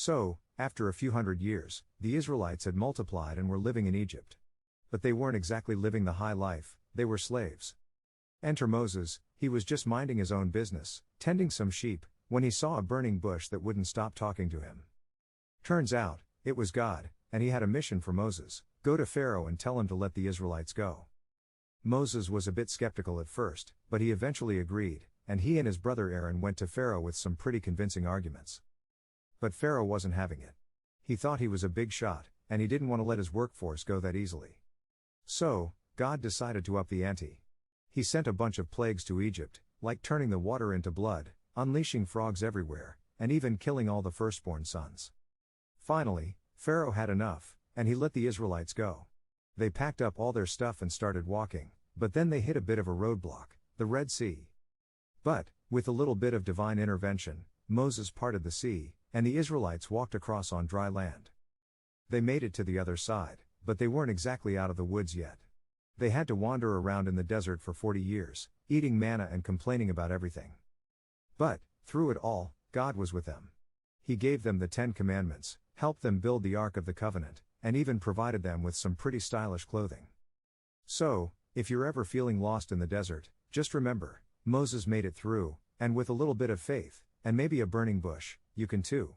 So, after a few hundred years, the Israelites had multiplied and were living in Egypt. But they weren't exactly living the high life, they were slaves. Enter Moses. He was just minding his own business, tending some sheep, when he saw a burning bush that wouldn't stop talking to him. Turns out, it was God, and he had a mission for Moses: go to Pharaoh and tell him to let the Israelites go. Moses was a bit skeptical at first, but he eventually agreed, and he and his brother Aaron went to Pharaoh with some pretty convincing arguments. But Pharaoh wasn't having it. He thought he was a big shot, and he didn't want to let his workforce go that easily. So, God decided to up the ante. He sent a bunch of plagues to Egypt, like turning the water into blood, unleashing frogs everywhere, and even killing all the firstborn sons. Finally, Pharaoh had enough, and he let the Israelites go. They packed up all their stuff and started walking, but then they hit a bit of a roadblock, the Red Sea. But, with a little bit of divine intervention, Moses parted the sea, and the Israelites walked across on dry land. They made it to the other side, but they weren't exactly out of the woods yet. They had to wander around in the desert for 40 years, eating manna and complaining about everything. But, through it all, God was with them. He gave them the 10 Commandments, helped them build the Ark of the Covenant, and even provided them with some pretty stylish clothing. So, if you're ever feeling lost in the desert, just remember, Moses made it through, and with a little bit of faith, and maybe a burning bush, you can too.